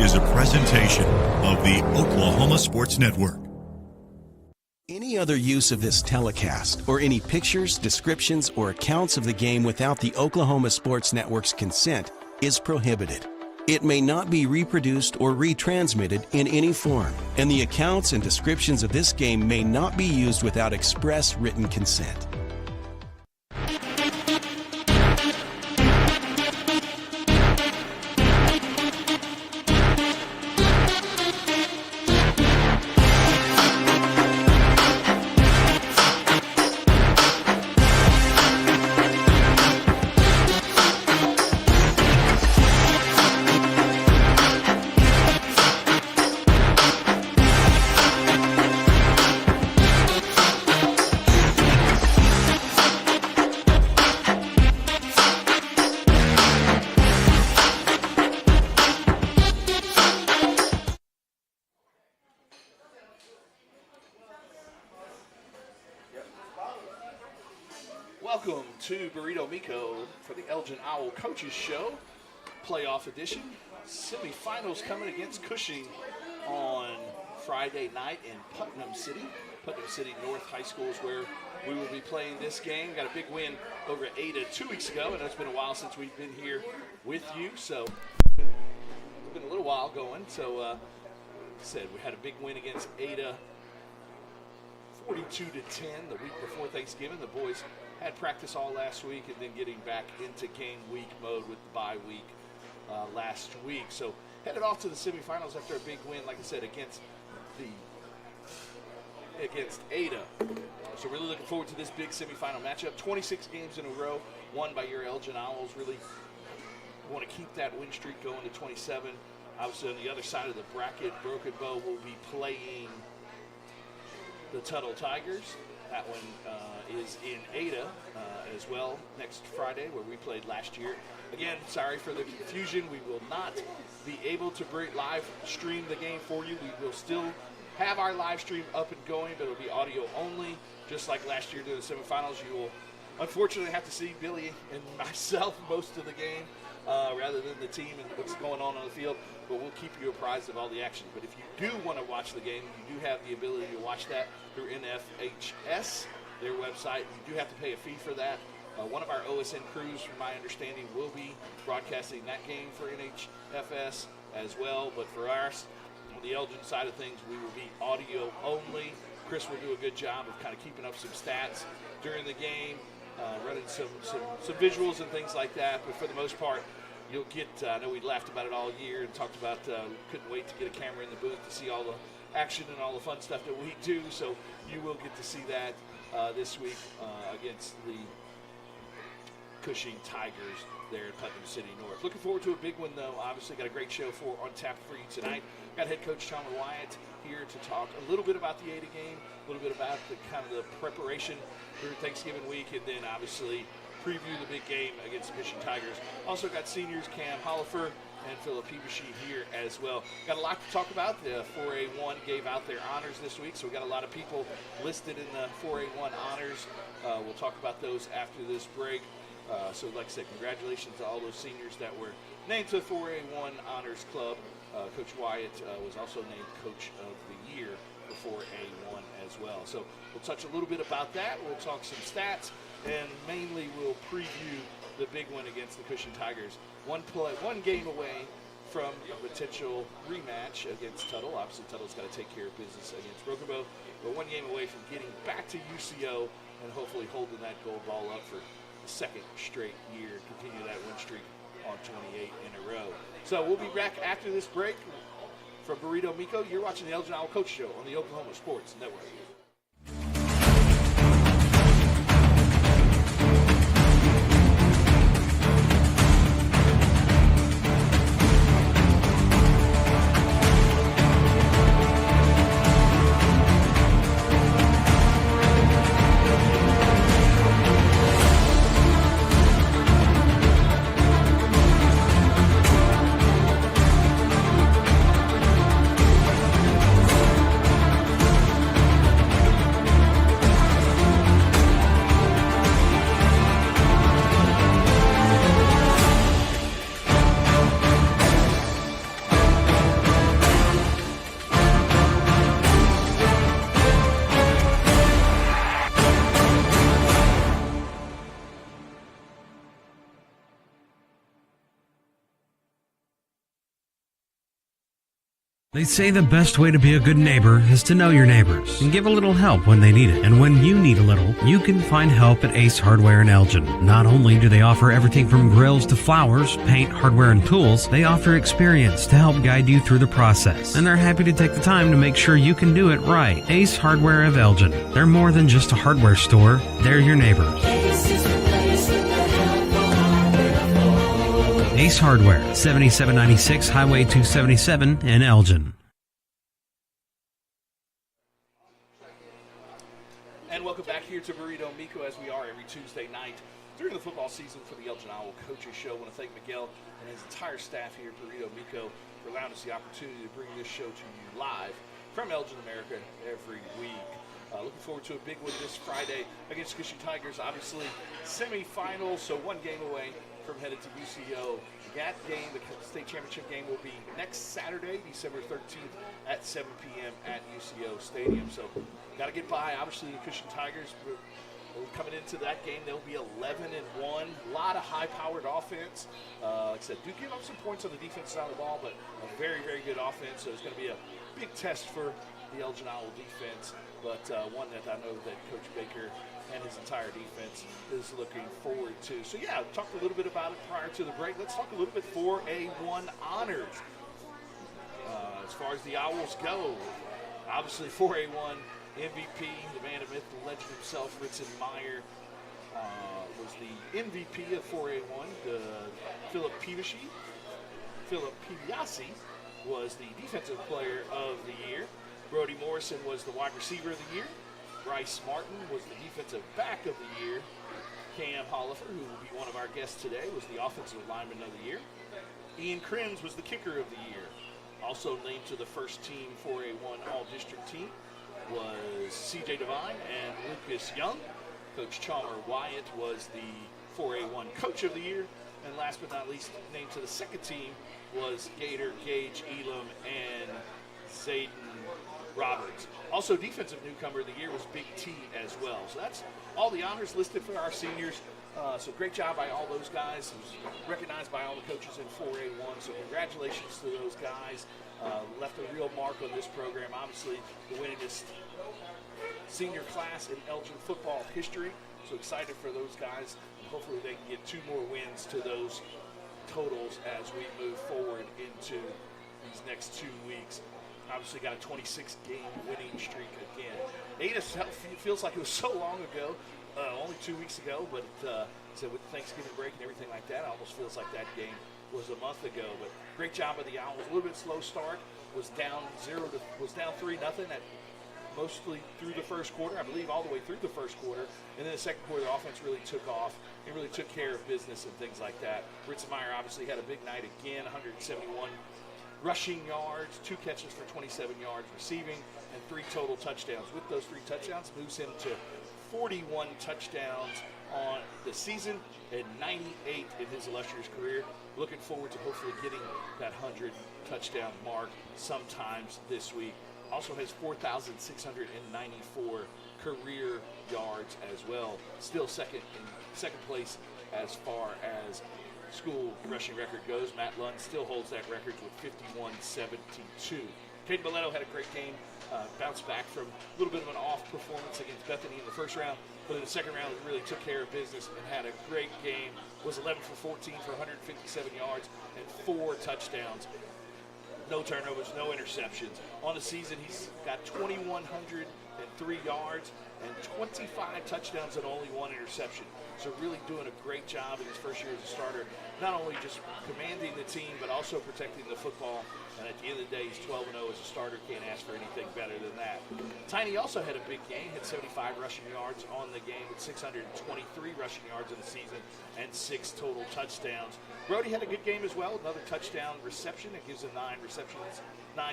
is a presentation of the Oklahoma Sports Network. Any other use of this telecast or any pictures, descriptions, or accounts of the game without the Oklahoma Sports Network's consent is prohibited. It may not be reproduced or retransmitted in any form, and the accounts and descriptions of this game may not be used without express written consent. Welcome to Burrito Miko for the Elgin Owl Coaches Show, playoff edition. Semifinals coming against Cushing on Friday night in Putnam City. Putnam City North High School is where we will be playing this game. Got a big win over Ada 2 weeks ago, and it's been a while since we've been here with you, so it's been a little while going. So, said we had a big win against Ada, 42-10 the week before Thanksgiving. The boys had practice all last week and then getting back into game week mode with the bye week last week. So headed off to the semifinals after a big win, like I said, against Ada. So really looking forward to this big semifinal matchup. 26 games in a row won by your Elgin Owls. Really want to keep that win streak going to 27. Obviously on the other side of the bracket, Broken Bow will be playing the Tuttle Tigers. That one is in Ada as well next Friday, where we played last year. Again, sorry for the confusion. We will not be able to live stream the game for you. We will still have our live stream up and going, but it will be audio only. Just like last year during the semifinals, you will unfortunately have to see Billy and myself most of the game rather than the team and what's going on the field. But we'll keep you apprised of all the action. But if you do want to watch the game, you do have the ability to watch that through NFHS, their website. You do have to pay a fee for that. One of our OSN crews, from my understanding, will be broadcasting that game for NHFS as well. But for us, on the Elgin side of things, we will be audio only. Chris will do a good job of kind of keeping up some stats during the game, running some visuals and things like that. But for the most part, you'll get, I know we laughed about it all year and talked about couldn't wait to get a camera in the booth to see all the action and all the fun stuff that we do. So you will get to see that this week against the Cushing Tigers there in Putnam City North. Looking forward to a big one, though. Obviously got a great show on tap for you tonight. Got head coach Chalmer Wyatt here to talk a little bit about the Ada game, a little bit about the kind of the preparation during Thanksgiving week, and then obviously preview the big game against the Cushing Tigers. Also got seniors Cam Hollifer and Philip Peebushy here as well. Got a lot to talk about. The 4A1 gave out their honors this week, so we got a lot of people listed in the 4A1 honors. We'll talk about those after this break. So like I said, congratulations to all those seniors that were named to the 4A1 Honors Club. Coach Wyatt was also named Coach of the Year for 4A1 as well. So we'll touch a little bit about that. We'll talk some stats, and mainly we'll preview the big one against the Cushing Tigers. One game away from a potential rematch against Tuttle. Obviously, Tuttle's got to take care of business against Broken Bow, but one game away from getting back to UCO and hopefully holding that gold ball up for the second straight year, continue that win streak on 28 in a row. So we'll be back after this break. From Burrito Miko, you're watching the Elgin Owl Coach Show on the Oklahoma Sports Network. They say the best way to be a good neighbor is to know your neighbors and give a little help when they need it. And when you need a little, you can find help at Ace Hardware in Elgin. Not only do they offer everything from grills to flowers, paint, hardware, and tools, they offer experience to help guide you through the process. And they're happy to take the time to make sure you can do it right. Ace Hardware of Elgin. They're more than just a hardware store. They're your neighbor. Ace Hardware, 7796 Highway 277 in Elgin. And welcome back here to Burrito Miko, as we are every Tuesday night during the football season for the Elgin Owl Coaches Show. I want to thank Miguel and his entire staff here at Burrito Miko for allowing us the opportunity to bring this show to you live from Elgin, America, every week. Looking forward to a big one this Friday against Cushing Tigers. Obviously, semifinals, so one game away from headed to UCO. That game, the state championship game, will be next Saturday, December 13th at 7 p.m. at UCO Stadium. So, got to get by. Obviously, the Cushing Tigers, coming into that game, they'll be 11-1. A lot of high-powered offense. Like I said, do give up some points on the defense side of the ball, but a very, very good offense. So, it's going to be a big test for the Elgin Owl defense, but one that I know that Coach Baker and his entire defense is looking forward to. So yeah, talked a little bit about it prior to the break. Let's talk a little bit 4A1 honors. As far as the Owls go, obviously 4A1 MVP, the man of myth, the legend himself, Ritson Meyer, was the MVP of 4A1. Philip Piviasi was the defensive player of the year. Brody Morrison was the wide receiver of the year. Bryce Martin was the defensive back of the year. Cam Hollifer, who will be one of our guests today, was the offensive lineman of the year. Ian Crims was the kicker of the year. Also named to the first team 4A1 All-District team was C.J. Devine and Lucas Young. Coach Chalmer Wyatt was the 4A1 Coach of the Year. And last but not least, named to the second team was Gator, Gage, Elam, and Zayden Roberts. Also, defensive newcomer of the year was Big T as well. So that's all the honors listed for our seniors. So great job by all those guys. It was recognized by all the coaches in 4A1. So congratulations to those guys. Left a real mark on this program. Obviously, the winningest senior class in Elgin football history. So excited for those guys. And hopefully they can get 2 more wins to those totals as we move forward into these next 2 weeks. Obviously got a 26-game winning streak again. It feels like it was so long ago, only 2 weeks ago, but so with Thanksgiving break and everything like that, it almost feels like that game was a month ago. But great job of the Owls. A little bit slow start. Was down 3-0 at mostly through the first quarter. I believe all the way through the first quarter. And then the second quarter, the offense really took off. It really took care of business and things like that. Ritzenmeyer obviously had a big night again, 171 rushing yards, 2 catches for 27 yards receiving, and 3 total touchdowns. With those 3 touchdowns, moves him to 41 touchdowns on the season and 98 in his illustrious career. Looking forward to hopefully getting that 100 touchdown mark sometimes this week. Also has 4,694 career yards as well. Still second place as far as school rushing record goes. Matt Lund still holds that record with 51-72. Caden Boletto had a great game, bounced back from a little bit of an off performance against Bethany in the first round, but in the second round he really took care of business and had a great game. Was 11 for 14 for 157 yards and 4 touchdowns. No turnovers, no interceptions. On the season, he's got 2,103 yards and 25 touchdowns and only 1 interception. So really doing a great job in his first year as a starter, not only just commanding the team, but also protecting the football. And at the end of the day, he's 12-0 as a starter. Can't ask for anything better than that. Tiny also had a big game, had 75 rushing yards on the game with 623 rushing yards in the season and 6 total touchdowns. Brody had a good game as well, another touchdown reception. It gives him 9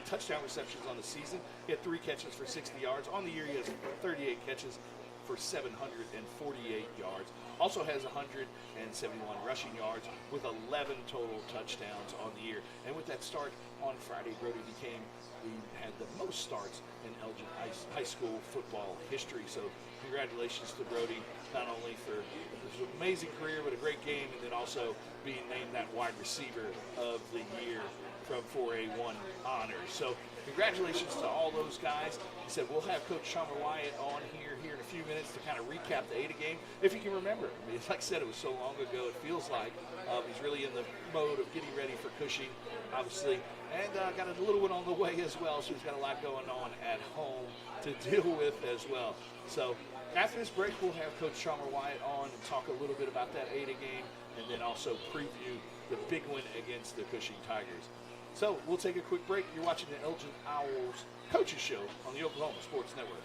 touchdown receptions on the season. He had 3 catches for 60 yards. On the year, he has 38 catches for 748 yards. Also has 171 rushing yards with 11 total touchdowns on the year. And with that start on Friday, Brody became who had the most starts in Elgin high school football history. So congratulations to Brody, not only for his amazing career, but a great game, and then also being named that wide receiver of the year from 4A1 honors. So congratulations to all those guys. He said we'll have Coach Chalmer Wyatt on here in a few minutes to kind of recap the Ada game, if you can remember. I mean, like I said, it was so long ago, it feels like. He's really in the mode of getting ready for Cushing, obviously, and got a little one on the way as well, so he's got a lot going on at home to deal with as well. So after this break, we'll have Coach Chalmer Wyatt on and talk a little bit about that Ada game, and then also preview the big win against the Cushing Tigers. So we'll take a quick break. You're watching the Elgin Owls Coaches Show on the Oklahoma Sports Network.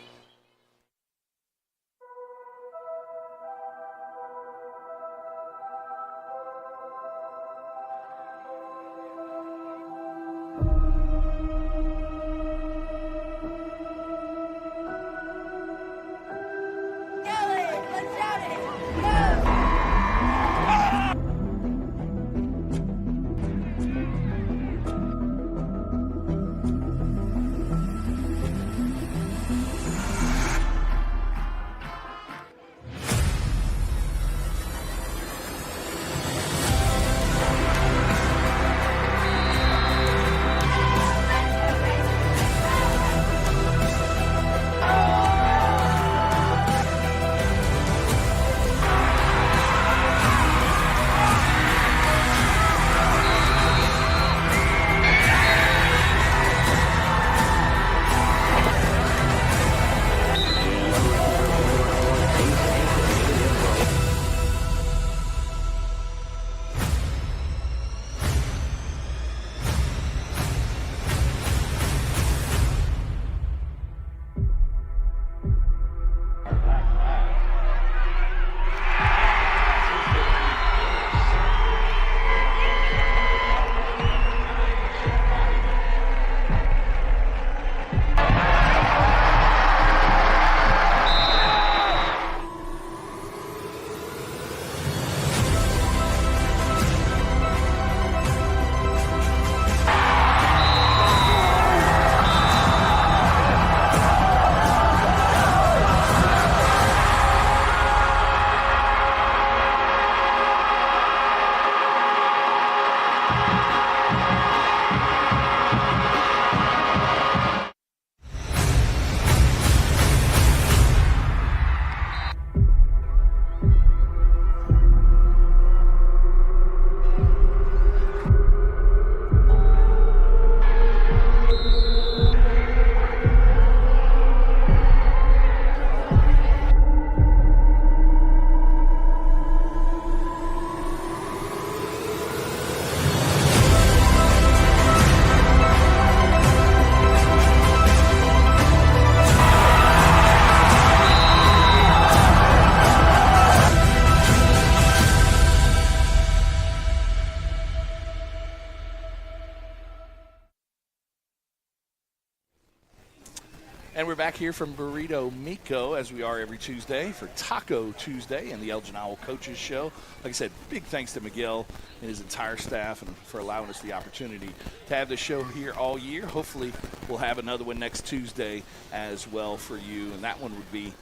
And we're back here from Burrito Miko, as we are every Tuesday, for Taco Tuesday and the Elgin Owl Coaches Show. Like I said, big thanks to Miguel and his entire staff and for allowing us the opportunity to have this show here all year. Hopefully we'll have another one next Tuesday as well for you, and that one would be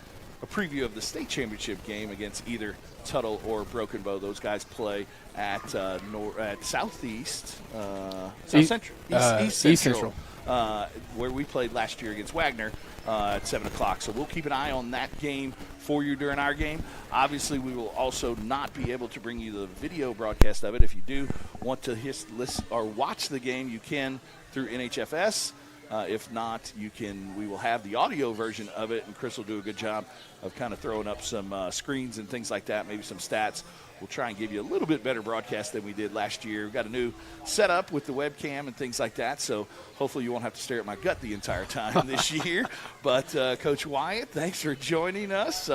a preview of the state championship game against either Tuttle or Broken Bow. Those guys play at Southeast, East Central. Where we played last year against Wagner at 7 o'clock. So we'll keep an eye on that game for you during our game. Obviously, we will also not be able to bring you the video broadcast of it. If you do want to listen or watch the game, you can through NHFS. If not, we will have the audio version of it, and Chris will do a good job of kind of throwing up some screens and things like that, maybe some stats. We'll try and give you a little bit better broadcast than we did last year. We've got a new setup with the webcam and things like that, so hopefully you won't have to stare at my gut the entire time this year. But, Coach Wyatt, thanks for joining us.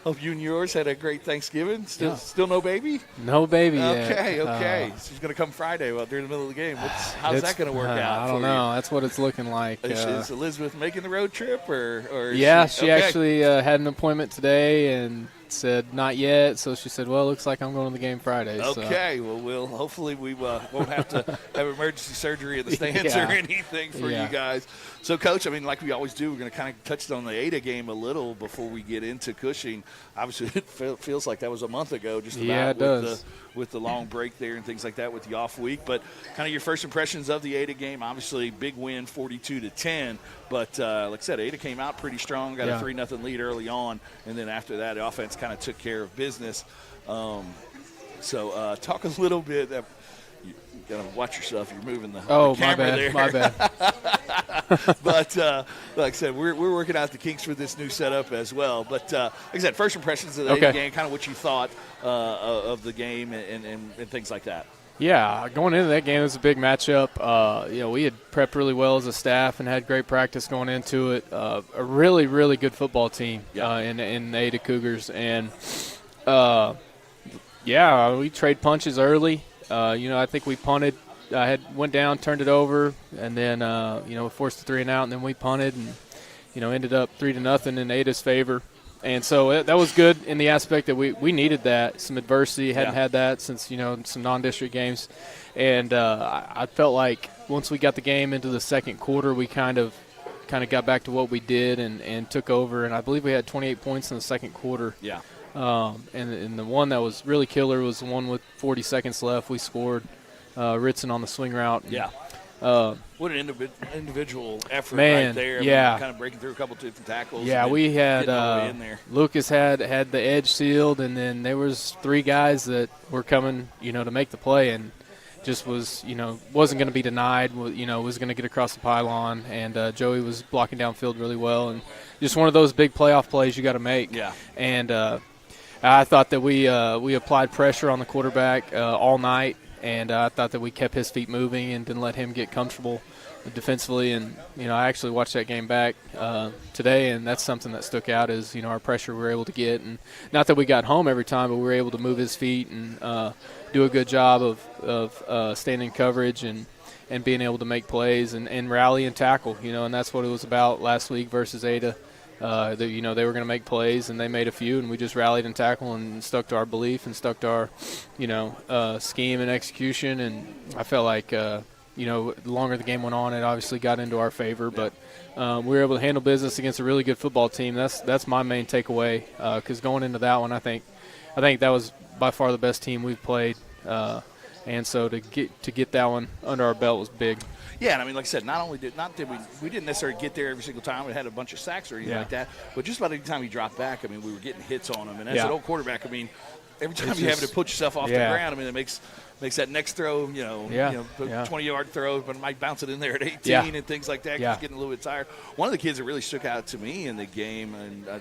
Hope you and yours had a great Thanksgiving. Still no baby? No baby yet. yet. Okay. She's going to come Friday during the middle of the game. How's that going to work out? I don't know. That's what it's looking like. Is Elizabeth making the road trip? Or yeah, she actually had an appointment today, and said not yet. So she said, well, it looks like I'm going to the game Friday. Okay, well, hopefully we won't have to have emergency surgery in the stands or anything for you guys. So, Coach, I mean, like we always do, we're going to kind of touch on the Ada game a little before we get into Cushing. Obviously, it feels like that was a month ago, just about with the long break there and things like that with the off week. But kind of your first impressions of the Ada game. Obviously, big win, 42-10. But like I said, Ada came out pretty strong, got a 3-0 lead early on, and then after that, the offense kind of took care of business. So talk a little bit. You got to watch yourself. You're moving the camera there. My bad. But like I said, we're working out the kinks for this new setup as well. But like I said, first impressions of the game, kind of what you thought of the game and things like that. Yeah, going into that game, it was a big matchup. We had prepped really well as a staff and had great practice going into it. A really, really good football team in the Ada Cougars. And, we trade punches early. I think we punted. Went down, turned it over, and then, forced the 3-and-out, and then we punted and, ended up 3-0 in Ada's favor. And so that was good in the aspect that we needed that, some adversity. Hadn't had that since, some non-district games. And I felt like once we got the game into the second quarter, we kind of got back to what we did and took over. And I believe we had 28 points in the second quarter. Yeah. And the one that was really killer was the one with 40 seconds left. We scored Ritson on the swing route. What an individual effort right there. Kind of breaking through a couple different tackles. Yeah, we had Lucas had the edge sealed, and then there was 3 guys that were coming, to make the play, and just was, wasn't going to be denied. Was going to get across the pylon, and Joey was blocking downfield really well, and just one of those big playoff plays you got to make. Yeah, and I thought that we applied pressure on the quarterback all night. And I thought that we kept his feet moving and didn't let him get comfortable defensively. And, I actually watched that game back today, and that's something that stuck out is, our pressure we were able to get. And not that we got home every time, but we were able to move his feet and do a good job of staying in coverage and being able to make plays and rally and tackle, and that's what it was about last week versus Ada. They were going to make plays, and they made a few, and we just rallied and tackled and stuck to our belief and stuck to our, scheme and execution. And I felt like, the longer the game went on, it obviously got into our favor. But we were able to handle business against a really good football team. That's my main takeaway because going into that one, I think that was by far the best team we've played. And so to get that one under our belt was big. Yeah, and I mean, like I said, we didn't necessarily get there every single time. We had a bunch of sacks or anything like that. But just about every time he dropped back, I mean, we were getting hits on him. And as an old quarterback, I mean, every time you have to put yourself off the ground, I mean, it makes that next throw, 20-yard throw, but might bounce it in there at 18 and things like that. Just getting a little bit tired. One of the kids that really stuck out to me in the game, and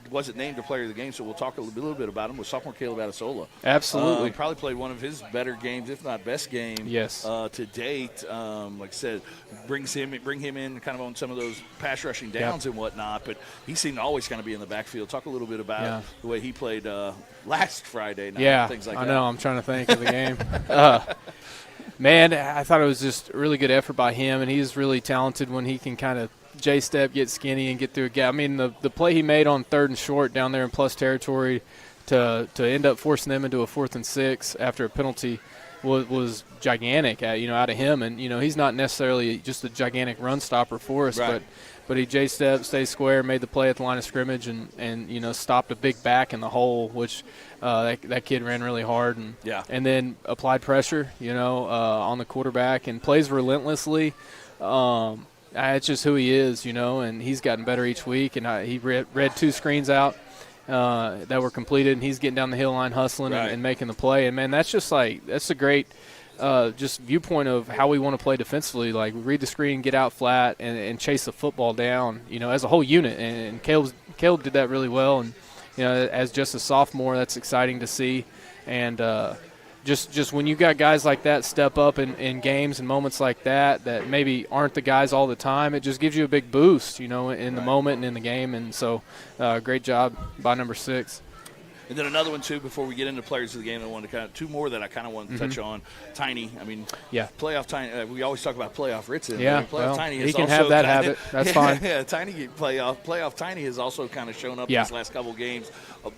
wasn't named a player of the game, so we'll talk a little bit about him, was sophomore Caleb Adesola. Absolutely. Probably played one of his better games, if not best game to date. Like I said, bring him in kind of on some of those pass rushing downs and whatnot, but he seemed to always kind of be in the backfield. Talk a little bit about the way he played last Friday night, things like that. I know. I'm trying to think of the game. Man, I thought it was just a really good effort by him, and he's really talented when he can kind of J-step, get skinny, and get through a gap. I mean, the play he made on 3rd and short down there in plus territory to end up forcing them into a 4th and 6 after a penalty was gigantic, out of him. And, he's not necessarily just a gigantic run stopper for us, but he J-stepped, stayed square, made the play at the line of scrimmage, and stopped a big back in the hole, which that kid ran really hard. And then applied pressure, on the quarterback and plays relentlessly. It's just who he is, and he's gotten better each week. And he read 2 screens out that were completed, and he's getting down the hill line hustling and making the play. And, man, that's a great just viewpoint of how we want to play defensively. Like, read the screen, get out flat, and chase the football down, as a whole unit. And Caleb did that really well. And, as just a sophomore, that's exciting to see. And just when you got guys like that step up in games and moments like that maybe aren't the guys all the time, it just gives you a big boost, in the moment and in the game. And so great job by number 6. And then another one, too, before we get into players of the game, two more that I kind of want to touch on. Tiny, I mean, playoff Tiny. We always talk about playoff Ritson. Yeah, playoff Tiny he can have that habit. That's fine. Yeah, playoff Tiny has also kind of shown up these last couple of games.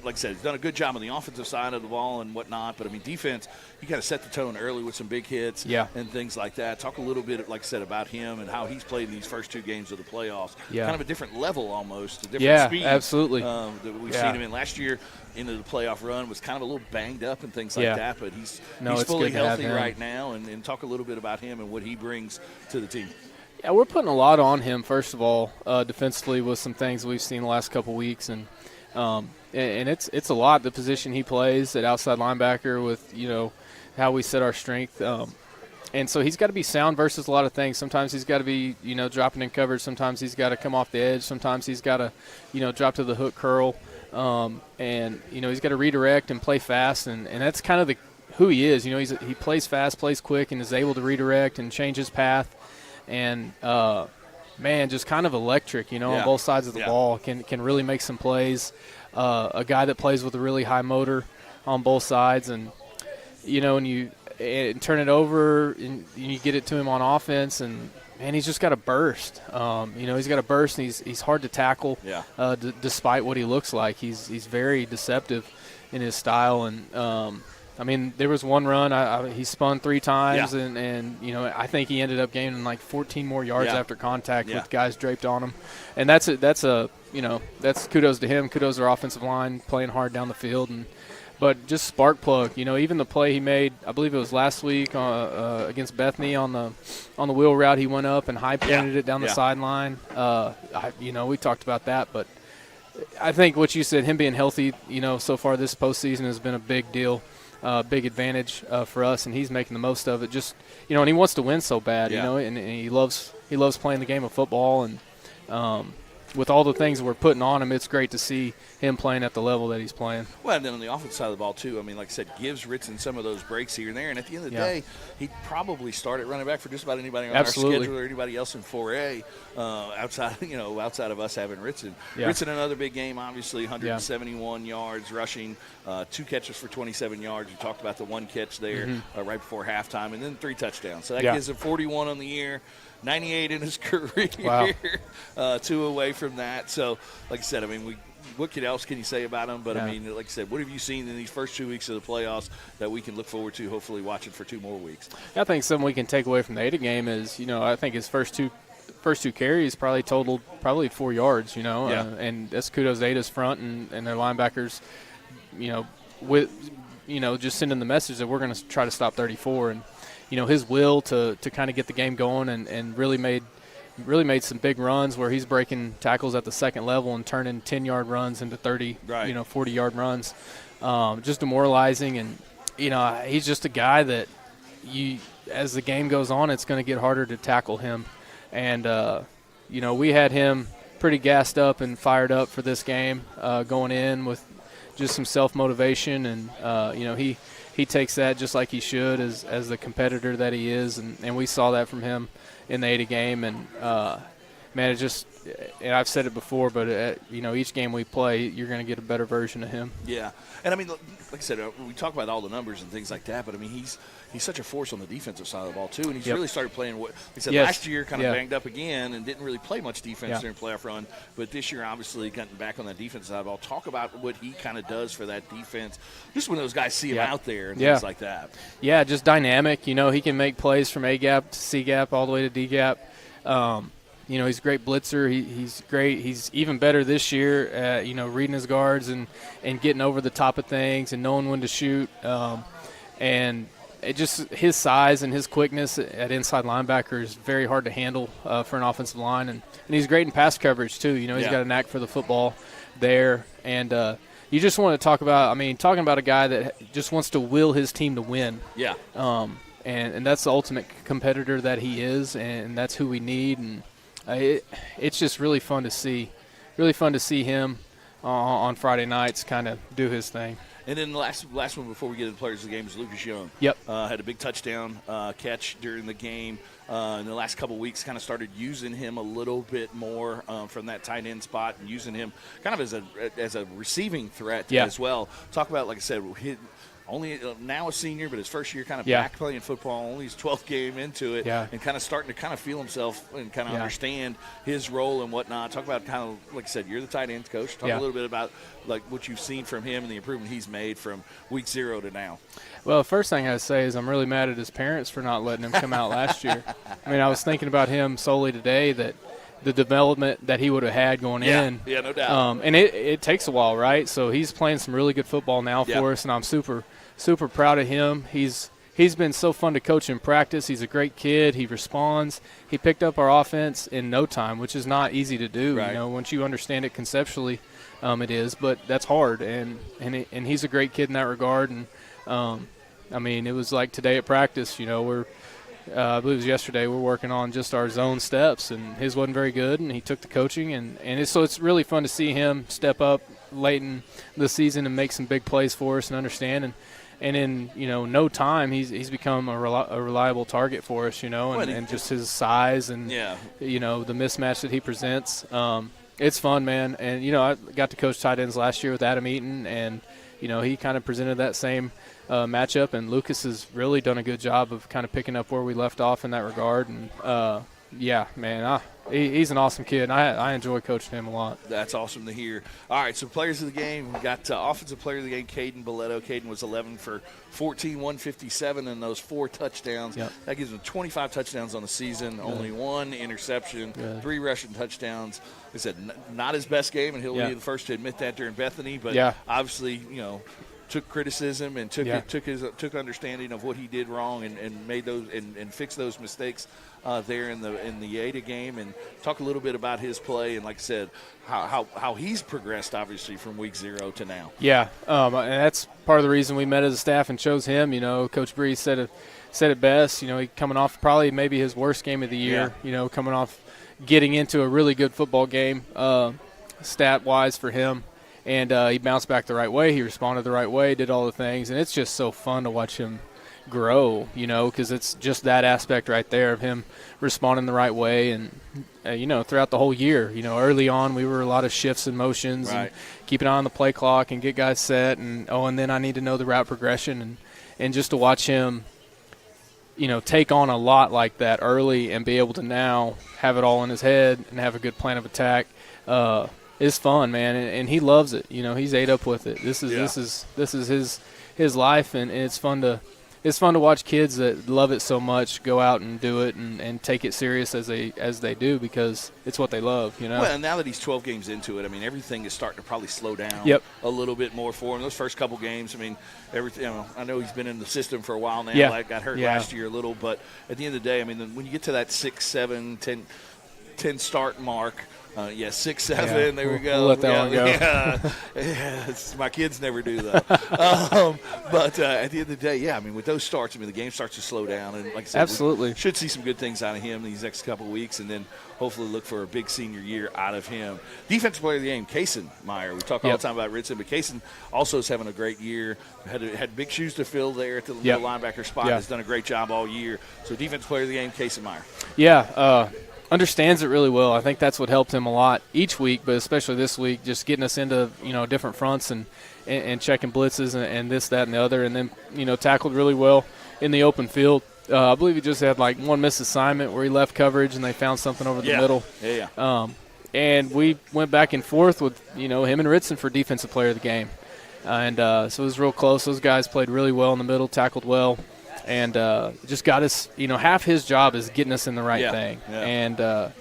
Like I said, he's done a good job on the offensive side of the ball and whatnot. But, I mean, defense, you got to set the tone early with some big hits and things like that. Talk a little bit, like I said, about him and how he's played in these first 2 games of the playoffs. Kind of a different level almost, a different speed. Absolutely. That we've seen him in last year. Into the playoff run was kind of a little banged up and things like that, but he's fully healthy right now. And talk a little bit about him and what he brings to the team. Yeah, we're putting a lot on him, first of all, defensively with some things we've seen the last couple weeks. And it's a lot, the position he plays at outside linebacker with, how we set our strength. And so he's got to be sound versus a lot of things. Sometimes he's got to be, dropping in coverage. Sometimes he's got to come off the edge. Sometimes he's got to, drop to the hook curl. And, he's got to redirect and play fast. And that's kind of who he is. He plays fast, plays quick, and is able to redirect and change his path. And, just kind of electric, on both sides of the ball. Can really make some plays. A guy that plays with a really high motor on both sides. And, and turn it over and you get it to him on offense, and he's just got a burst. He's got a burst, and he's hard to tackle. Despite what he looks like, he's very deceptive in his style. And there was one run he spun 3 times, and I think he ended up gaining like 14 more yards after contact with guys draped on him, and that's kudos to him. Kudos to our offensive line playing hard down the field. But just spark plug, even the play he made, I believe it was last week against Bethany on the wheel route. He went up and high pointed it down the sideline. We talked about that, but I think what you said, him being healthy, so far this postseason has been a big deal, big advantage for us, and he's making the most of it. Just and he wants to win so bad, and he loves playing the game of football, and with all the things we're putting on him, it's great to see him playing at the level that he's playing. Well, and then on the offensive side of the ball, too, like I said, gives Ritson some of those breaks here and there. And at the end of the day, he'd probably start at running back for just about anybody on our schedule or anybody else in 4A outside of us having Ritson. Ritson, another big game, obviously, 171 yards rushing, 2 catches for 27 yards. You talked about the 1 catch there right before halftime, and then 3 touchdowns. So that gives him 41 on the year. 98 in his career, 2 away from that. So, like I said, what else can you say about him? But, like I said, what have you seen in these first 2 weeks of the playoffs that we can look forward to hopefully watching for 2 more weeks? I think something we can take away from the Ada game is, I think his first two carries probably totaled 4 yards, and that's kudos to Ada's front and their linebackers, just sending the message that we're going to try to stop 34. And, his will to kind of get the game going and really made some big runs where he's breaking tackles at the second level and turning 10-yard runs into 30, 40-yard runs. Just demoralizing. And, he's just a guy that as the game goes on, it's going to get harder to tackle him. And, we had him pretty gassed up and fired up for this game going in with just some self-motivation. And, he takes that just like he should as the competitor that he is, and we saw that from him in the Ada game. And and I've said it before, but each game we play, you're going to get a better version of him. Yeah, and like I said, we talk about all the numbers and things like that, but he's such a force on the defensive side of the ball too, and he's really started playing what he said last year, kind of banged up again and didn't really play much defense during playoff run, but this year obviously getting back on that defensive side of the ball. Talk about what he kind of does for that defense, just when those guys see him out there and things like that. Yeah, just dynamic. He can make plays from A gap to C gap all the way to D gap. He's a great blitzer. He's great. He's even better this year at, reading his guards and getting over the top of things and knowing when to shoot. And it just his size and his quickness at inside linebacker is very hard to handle for an offensive line. And he's great in pass coverage, too. He's got a knack for the football there. And you just want to talk about a guy that just wants to will his team to win. Yeah. And that's the ultimate competitor that he is, and that's who we need. And it's just really fun to see him on Friday nights, kind of do his thing. And then the last one before we get into players of the game is Lucas Young. Yep. Had a big touchdown catch during the game. In the last couple of weeks, kind of started using him a little bit more from that tight end spot and using him kind of as a receiving threat as well. Talk about, like I said, only now a senior, but his first year kind of back playing football, only his 12th game into it, and kind of starting to kind of feel himself and kind of understand his role and whatnot. Talk about kind of, like I said, you're the tight ends coach. Talk a little bit about like what you've seen from him and the improvement he's made from week 0 to now. Well, first thing I'd say is I'm really mad at his parents for not letting him come out last year. I mean, I was thinking about him solely today, that the development that he would have had going in. Yeah, no doubt. And it takes a while, right? So he's playing some really good football now for us, and I'm super proud of him. He's been so fun to coach in practice. He's a great kid. He responds. He picked up our offense in no time, which is not easy to do. Right. You know, once you understand it conceptually, it is. But that's hard, and he's a great kid in that regard. And I mean, it was like today at practice. You know, I believe it was yesterday. We're working on just our zone steps, and his wasn't very good, and he took the coaching, and so it's really fun to see him step up late in the season and make some big plays for us and understand. And in, you know, no time, he's become a reliable target for us, you know, and just his size and, you know, the mismatch that he presents. It's fun, man. And, you know, I got to coach tight ends last year with Adam Eaton, and, you know, he kind of presented that same matchup. And Lucas has really done a good job of kind of picking up where we left off in that regard. And, yeah, man, he's an awesome kid. I enjoy coaching him a lot. That's awesome to hear. All right, so players of the game, we got offensive player of the game, Caden Boletto. Caden was 11 for 14, 157, and those 4 touchdowns. Yep. That gives him 25 touchdowns on the season, only 1 interception, 3 rushing touchdowns. Like I said, not his best game, and he'll be the first to admit that during Bethany, but obviously, you know, took criticism and took understanding of what he did wrong and made those and fixed those mistakes there in the Ada game, and talk a little bit about his play and, like I said, how he's progressed obviously from week 0 to now. Yeah, and that's part of the reason we met as a staff and chose him. You know, Coach Bree said it best. You know, he coming off probably maybe his worst game of the year. You know, coming off getting into a really good football game, stat wise for him. And he bounced back the right way. He responded the right way, did all the things. And it's just so fun to watch him grow, you know, because it's just that aspect right there of him responding the right way. And, you know, throughout the whole year, you know, early on we were a lot of shifts and motions and keep an eye on the play clock and get guys set. And then I need to know the route progression. And just to watch him, you know, take on a lot like that early and be able to now have it all in his head and have a good plan of attack, it's fun, man, and he loves it. You know, he's ate up with it. This is his life, and it's fun to watch kids that love it so much go out and do it and take it serious as they do, because it's what they love. You know. Well, and now that he's 12 games into it, I mean, everything is starting to probably slow down a little bit more for him. Those first couple games, I mean, everything. You know, I know he's been in the system for a while now. Like got hurt last year a little, but at the end of the day, I mean, when you get to that 6, 7, 10 start mark. 6, 7. There we go. We'll let that one go. My kids never do that. But at the end of the day, I mean, with those starts, I mean, the game starts to slow down, and like I said, absolutely, we should see some good things out of him these next couple of weeks, and then hopefully look for a big senior year out of him. Defensive player of the game, Kason Meyer. We talk all the time about Ritson, but Kason also is having a great year. Had big shoes to fill there at the middle linebacker spot. Has done a great job all year. So defensive player of the game, Kason Meyer. Yeah. Understands it really well. I think that's what helped him a lot each week, but especially this week, just getting us into, you know, different fronts and checking blitzes and this, that, and the other, and then, you know, tackled really well in the open field. I believe he just had like one missed assignment where he left coverage and they found something over the middle. And we went back and forth with, you know, him and Ritson for defensive player of the game. And so it was real close. Those guys played really well in the middle, tackled well. And just got us, you know, half his job is getting us in the right thing. And,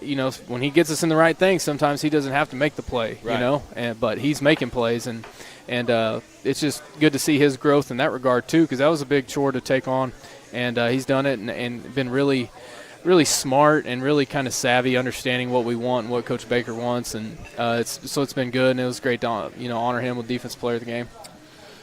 you know, when he gets us in the right thing, sometimes he doesn't have to make the play, you know, but he's making plays. And it's just good to see his growth in that regard, too, because that was a big chore to take on. And he's done it and been really, really smart and really kind of savvy, understanding what we want and what Coach Baker wants. And it's been good, and it was great to, you know, honor him with Defensive Player of the Game.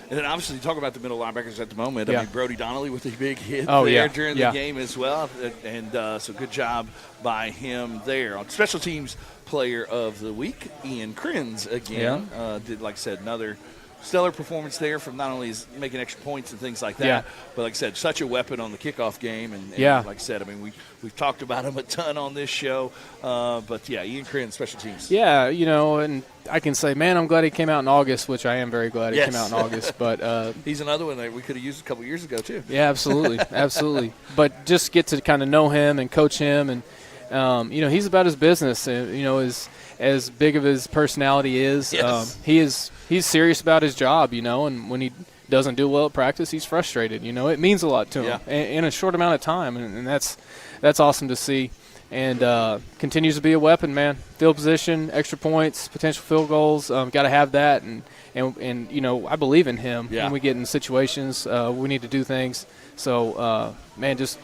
And then obviously, talk about the middle linebackers at the moment. Yeah. I mean, Brody Donnelly with a big hit during the game as well. And so good job by him there. On special teams player of the week, Ian Crins again. Did, like I said, another stellar performance there from not only his making extra points and things like that, but like I said, such a weapon on the kickoff game. And like I said, I mean, we've talked about him a ton on this show. But, Ian Crins, special teams. Yeah, and I can say, man, I'm glad he came out in August, which I am very glad he came out in August. But he's another one that we could have used a couple years ago too. Yeah, absolutely, absolutely. But just get to kind of know him and coach him, and he's about his business. As big of his personality is, he's serious about his job. And when he doesn't do well at practice, he's frustrated. It means a lot to him in a short amount of time, and that's awesome to see. And continues to be a weapon, man. Field position, extra points, potential field goals. Got to have that, and I believe in him when we get in situations we need to do things. So, man, just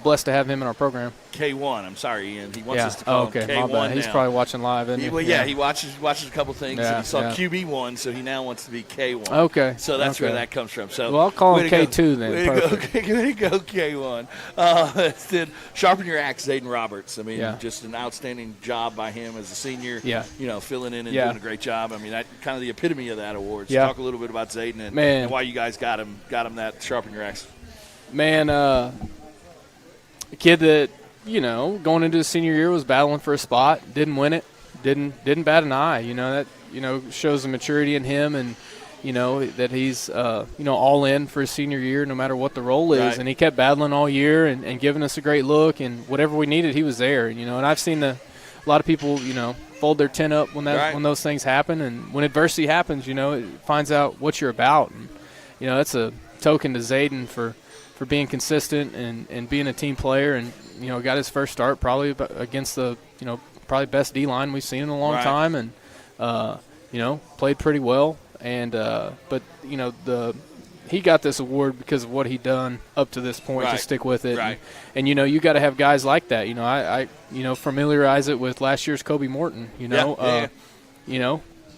blessed to have him in our program. K1, I'm sorry, Ian. He wants us to call him K1 my bad. now. He's probably watching live, isn't he? He watches a couple things, and he saw QB1, so he now wants to be K1. Okay. So that's where that comes from. So I'll call him K2 then. Way to go, K1. Then sharpen your axe, Zayden Roberts. I mean, just an outstanding job by him as a senior. Filling in and doing a great job. I mean, that kind of the epitome of that award. So talk a little bit about Zayden and why you guys got him that sharpen your axe. Man, a kid that, going into his senior year was battling for a spot, didn't win it, didn't bat an eye. That shows the maturity in him, and that he's all in for his senior year no matter what the role is. Right. And he kept battling all year and giving us a great look, and whatever we needed, he was there. And I've seen a lot of people fold their tent up when those things happen, and when adversity happens, it finds out what you're about. And that's a token to Zayden for being consistent and being a team player, and got his first start probably against the probably best D-line we've seen in a long time, and played pretty well. And but he got this award because of what he done up to this point to stick with it. Right. And you got to have guys like that. I familiarize it with last year's Kobe Morton.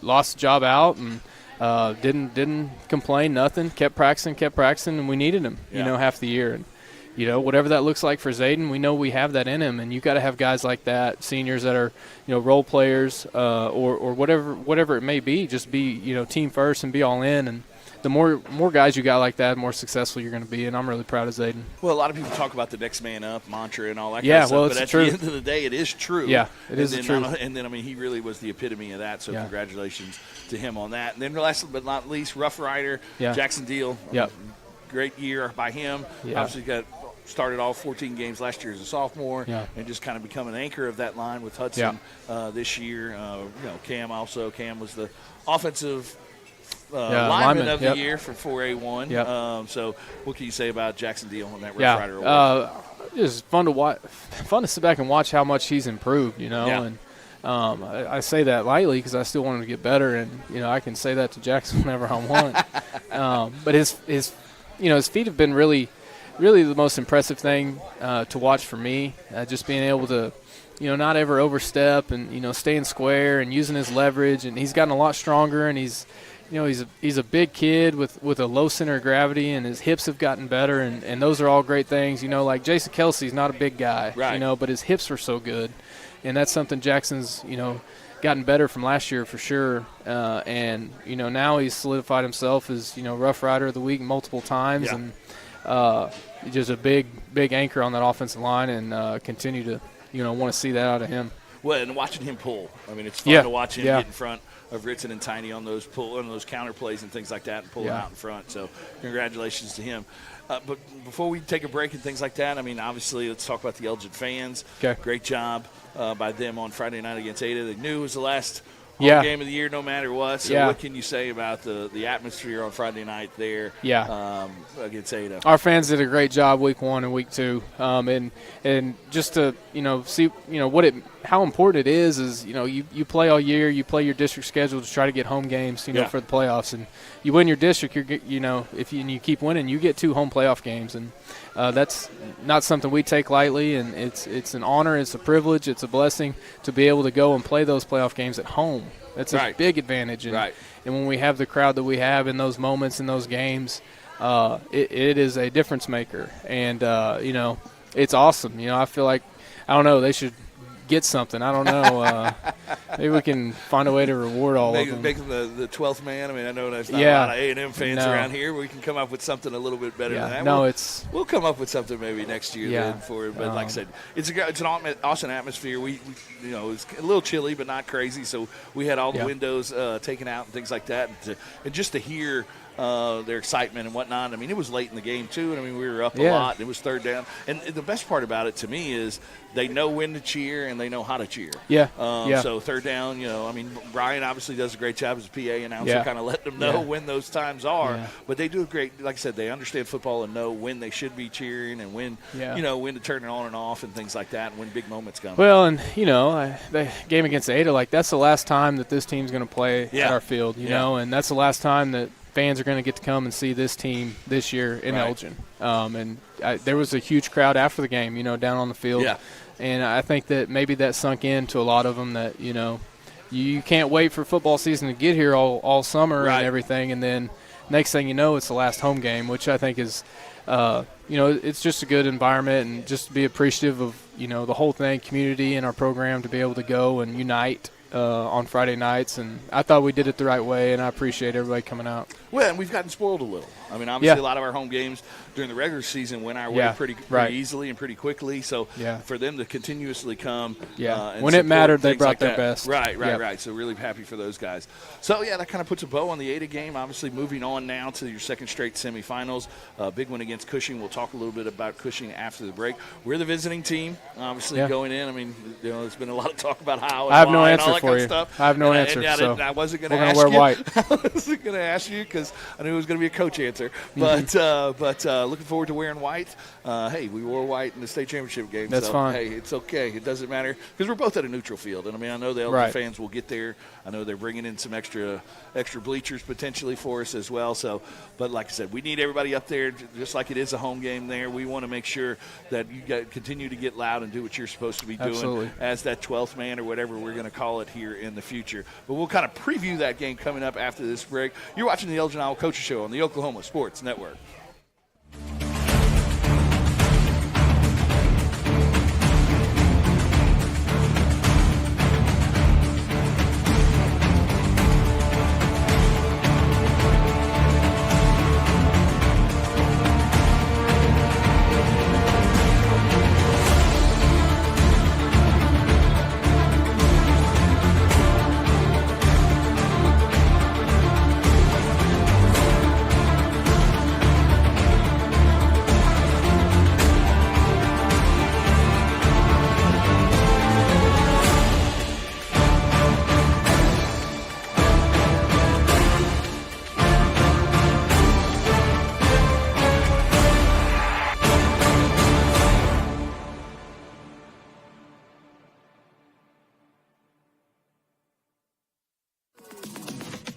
Lost the job out and didn't complain, nothing. Kept practicing, and we needed him. Half the year. And whatever that looks like for Zayden, we know we have that in him, and you got to have guys like that, seniors that are role players or whatever it may be. Just be team first and be all in, and the more guys you got like that, the more successful you're going to be. And I'm really proud of Zayden. Well, a lot of people talk about the next man up mantra and all that kind of stuff, but at the end of the day, it is true. Yeah, it is true. And then he really was the epitome of that. So congratulations to him on that. And then last but not least, Rough Rider Jackson Deal. Great year by him. Obviously started all 14 games last year as a sophomore, and just kind of become an anchor of that line with Hudson this year. Cam was the offensive lineman of the year for 4A1. So what can you say about Jackson Deal on that Rough Rider award? It's fun to watch. Fun to sit back and watch how much he's improved. And I say that lightly because I still want him to get better, and I can say that to Jackson whenever I want. But his feet have been really the most impressive thing to watch for me. Just being able to, not ever overstep and staying square and using his leverage, and he's gotten a lot stronger, and he's a big kid with a low center of gravity, and his hips have gotten better, and those are all great things. Like Jason Kelsey's not a big guy, but his hips are so good, and that's something Jackson's gotten better from last year for sure. And now he's solidified himself as Rough Rider of the Week multiple times, and just a big anchor on that offensive line, and continue to want to see that out of him. Well, and watching him pull, I mean, it's fun to watch him get in front of Ritson and Tiny on those counter plays and things like that, and pull him out in front. So congratulations to him. But before we take a break and things like that, I mean, obviously, let's talk about the Elgin fans. Okay. Great job by them on Friday night against Ada. They knew it was the last home game of the year no matter what. So what can you say about the atmosphere on Friday night there against Ada? Our fans did a great job week 1 and week 2. And just to, see, how important it is you play all year, you play your district schedule to try to get home games, for the playoffs. And you win your district, if you keep winning, you get 2 home playoff games. And that's not something we take lightly, and it's an honor, it's a privilege, it's a blessing to be able to go and play those playoff games at home. home. That's a big advantage. And, and when we have the crowd that we have in those moments, in those games, it is a difference maker. And, it's awesome. I feel like, I don't know, they should get something. I don't know. Maybe we can find a way to reward all of them. Make them the 12th man. I mean, I know there's not a lot of A&M fans around here. We can come up with something a little bit better than that. No, we'll come up with something maybe next year then for it. But like I said, it's an awesome atmosphere. We it's a little chilly, but not crazy. So we had all the windows taken out and things like that. And just to hear their excitement and whatnot. I mean, it was late in the game, too. And, I mean, we were up a lot. It was third down. And the best part about it to me is they know when to cheer and they know how to cheer. So third down, I mean, Brian obviously does a great job as a PA announcer, kind of letting them know when those times are. But they do a great, like I said, they understand football and know when they should be cheering and when, when to turn it on and off and things like that and when big moments come. Well, and, the game against Ada, that's the last time that this team's going to play at our field, you know, and that's the last time that fans are going to get to come and see this team this year in Elgin. There was a huge crowd after the game, down on the field. And I think that maybe that sunk into a lot of them that, you can't wait for football season to get here all summer and everything. And then next thing you know, it's the last home game, which I think is, it's just a good environment and just to be appreciative of, the whole thing, community and our program to be able to go and unite on Friday nights, and I thought we did it the right way, and I appreciate everybody coming out. Well, and we've gotten spoiled a little. I mean, obviously a lot of our home games during the regular season went our way pretty easily and pretty quickly, so for them to continuously come and when it mattered, they brought their best. Right. So really happy for those guys. So, that kind of puts a bow on the Ada game. Obviously moving on now to your second straight semifinals. Big one against Cushing. We'll talk a little bit about Cushing after the break. We're the visiting team, obviously going in. I mean, there's been a lot of talk about how and I have no why answer and all that for kind you. of stuff. I have no answer. And I wasn't going to ask wear you. White. I wasn't going to ask you because I knew it was going to be a coach answer. But looking forward to wearing white. Hey, we wore white in the state championship game. That's fine. Hey, it's okay. It doesn't matter because we're both at a neutral field. And, I mean, I know the Elgin fans will get there. I know they're bringing in some extra bleachers potentially for us as well. So, but like I said, we need everybody up there just like it is a home game there. We want to make sure that you continue to get loud and do what you're supposed to be doing as that 12th man or whatever we're going to call it here in the future. But we'll kind of preview that game coming up after this break. You're watching the Elgin Owl Coaches Show on the Oklahoma Sports Network.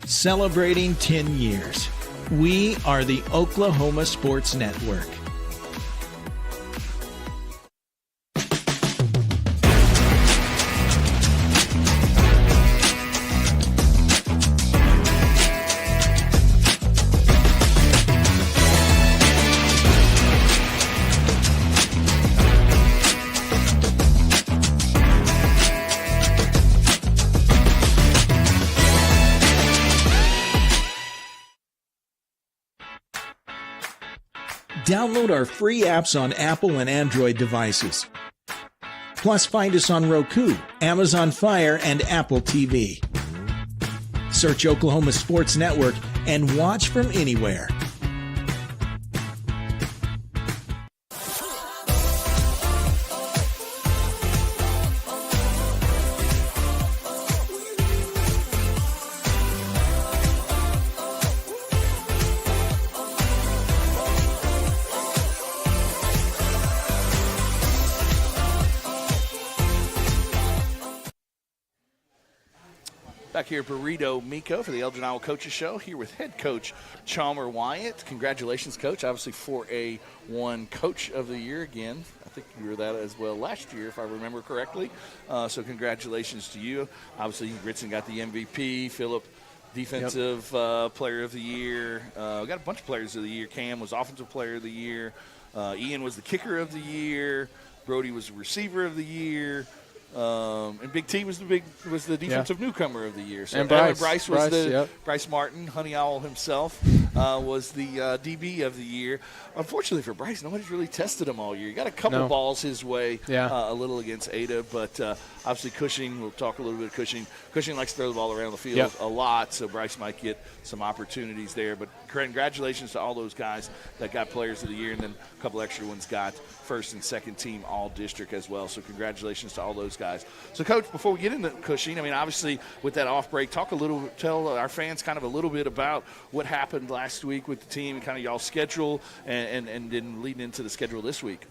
Celebrating 10 years. We are the Oklahoma Sports Network. Download our free apps on Apple and Android devices. Plus, find us on Roku, Amazon Fire, and Apple TV. Search Oklahoma Sports Network and watch from anywhere. Back here at Burrito Miko for the Elgin Iowa Coaches Show, here with head coach Chalmer Wyatt. Congratulations, Coach. Obviously 4A1 Coach of the Year again. I think you were that as well last year, if I remember correctly. So congratulations to you. Obviously, Ritson got the MVP. Phillip, Defensive Player of the Year. We got a bunch of Players of the Year. Cam was Offensive Player of the Year. Ian was the Kicker of the Year. Brody was the Receiver of the Year. And Big T was the defensive newcomer of the year. So and Bryce was Bryce Martin, Honey Owl himself, was the DB of the year. Unfortunately for Bryce, nobody's really tested him all year. He got a couple balls his way, a little against Ada, but obviously Cushing. We'll talk a little bit of Cushing. Cushing likes to throw the ball around the field a lot, so Bryce might get some opportunities there. But congratulations to all those guys that got Players of the Year, and then a couple extra ones got first and second team all district as well. So congratulations to all those guys. So Coach, before we get into Cushing, I mean, obviously with that off break, tell our fans kind of a little bit about what happened last week with the team and kind of y'all's schedule and then leading into the schedule this week.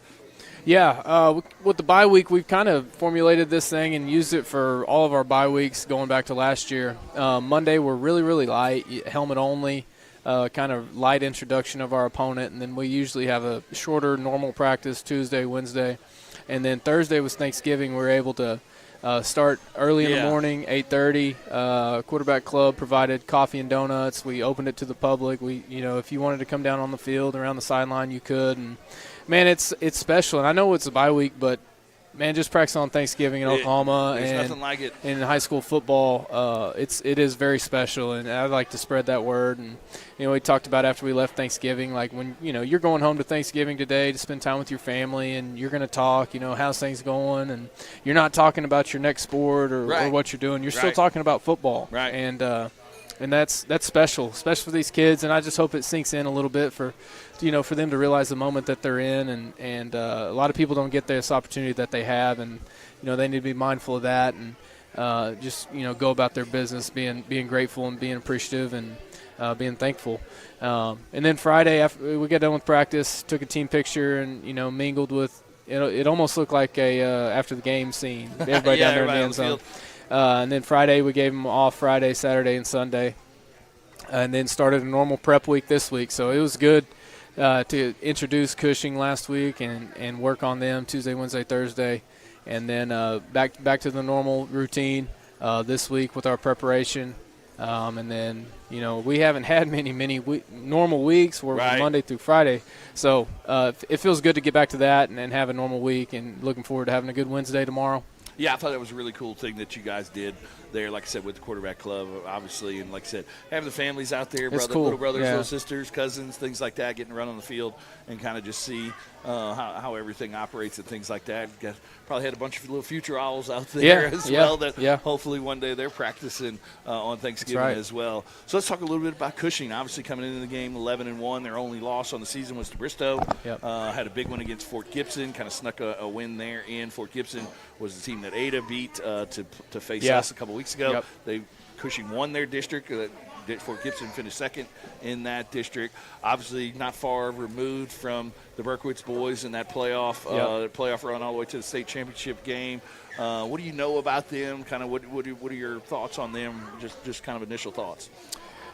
Yeah, with the bye week, we've kind of formulated this thing and used it for all of our bye weeks going back to last year. Monday, we're really, really light, helmet only. Kind of light introduction of our opponent, and then we usually have a shorter normal practice Tuesday, Wednesday, and then Thursday was Thanksgiving. We were able to start early in the morning, 8:30. Quarterback Club provided coffee and donuts. We opened it to the public. If you wanted to come down on the field around the sideline, you could. And man, it's special. And I know it's a bye week, but man, just practice on Thanksgiving in Oklahoma there's and nothing like it. In high school football, it is very special, and I'd like to spread that word. And we talked about after we left Thanksgiving, like when you're going home to Thanksgiving today to spend time with your family, and you're going to talk, how's things going, and you're not talking about your next sport or what you're doing. You're still talking about football, right? And that's special for these kids, and I just hope it sinks in a little bit for them to realize the moment that they're in, and a lot of people don't get this opportunity that they have, and they need to be mindful of that, and just go about their business being grateful and being appreciative and being thankful. And then Friday after we got done with practice, took a team picture and mingled with. It almost looked like a after the game scene. Everybody down there in the end zone. And then Friday we gave them off Friday, Saturday, and Sunday, and then started a normal prep week this week. So it was good to introduce Cushing last week and work on them Tuesday, Wednesday, Thursday, and then back to the normal routine this week with our preparation. And then we haven't had many normal weeks where we're Monday through Friday. So it feels good to get back to that and have a normal week, and looking forward to having a good Wednesday tomorrow. Yeah, I thought that was a really cool thing that you guys did there, like I said, with the quarterback club, obviously, and like I said, having the families out there, little brothers, little sisters, cousins, things like that, getting to run on the field and kind of just see how everything operates and things like that. Probably had a bunch of little future owls out there as well that hopefully one day they're practicing on Thanksgiving as well. So let's talk a little bit about Cushing. Obviously, coming into the game 11-1, their only loss on the season was to Bristow. Had a big one against Fort Gibson, kind of snuck a win there in. Fort Gibson was the team that Ada beat to face us a couple weeks ago. Cushing won their district. Fort Gibson finished second in that district. Obviously, not far removed from the Berkowitz boys in that playoff run all the way to the state championship game. What do you know about them? Kind of what are your thoughts on them? Just kind of initial thoughts.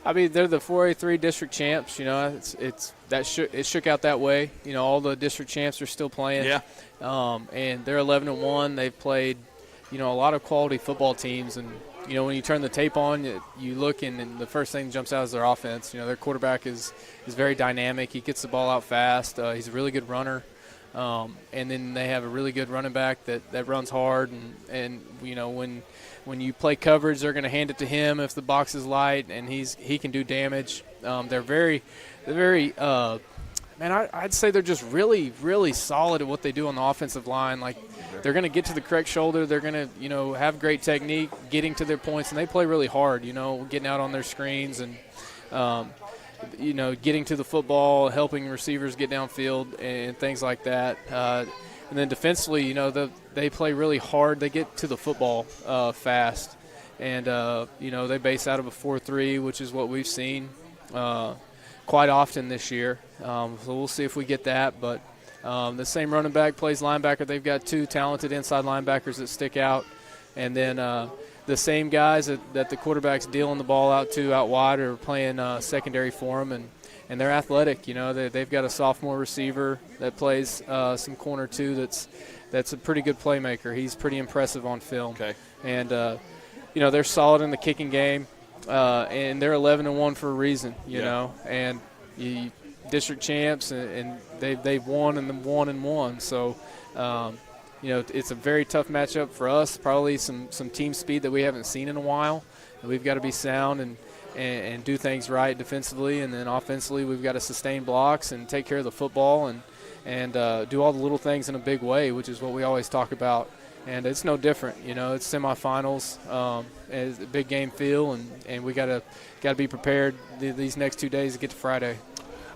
I mean, they're the 4A3 district champs. It shook out that way. All the district champs are still playing. And they're 11-1. They've played, a lot of quality football teams, and when you turn the tape on, you look and the first thing that jumps out is their offense. Their quarterback is very dynamic. He gets the ball out fast. He's a really good runner. And then they have a really good running back that runs hard. And when you play coverage, they're going to hand it to him if the box is light, and he can do damage. They're very I'd say they're just really, really solid at what they do on the offensive line. Like, they're going to get to the correct shoulder. They're going to, have great technique, getting to their points, and they play really hard, getting out on their screens and, getting to the football, helping receivers get downfield and things like that. And then defensively, they play really hard. They get to the football fast. And, they base out of a 4-3, which is what we've seen quite often this year. So we'll see if we get that. But the same running back plays linebacker. They've got two talented inside linebackers that stick out. And then the same guys that the quarterback's dealing the ball out to out wide are playing secondary for them, and they're athletic. You know, they've got a sophomore receiver that plays some corner too. That's a pretty good playmaker. He's pretty impressive on film. Okay. And you know, they're solid in the kicking game, and they're 11-1 for a reason. You know, and district champs, and they've won and won. So. You know, it's a very tough matchup for us, probably some team speed that we haven't seen in a while. And we've got to be sound and do things right defensively, and then offensively we've got to sustain blocks and take care of the football and do all the little things in a big way, which is what we always talk about. And it's no different. You know, it's semifinals, it's a big game feel, and we got to be prepared these next 2 days to get to Friday.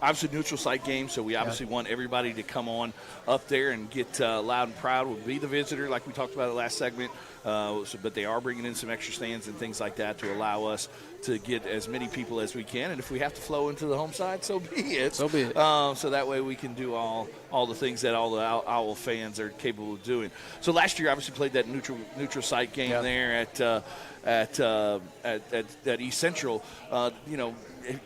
Obviously, neutral site game, so we obviously want everybody to come on up there and get loud and proud. We'll be the visitor, like we talked about in the last segment, but they are bringing in some extra stands and things like that to allow us to get as many people as we can. And if we have to flow into the home side, so be it. So be it. So that way we can do all the things that all the Owl fans are capable of doing. So last year, obviously, played that neutral site game there at East Central. You know,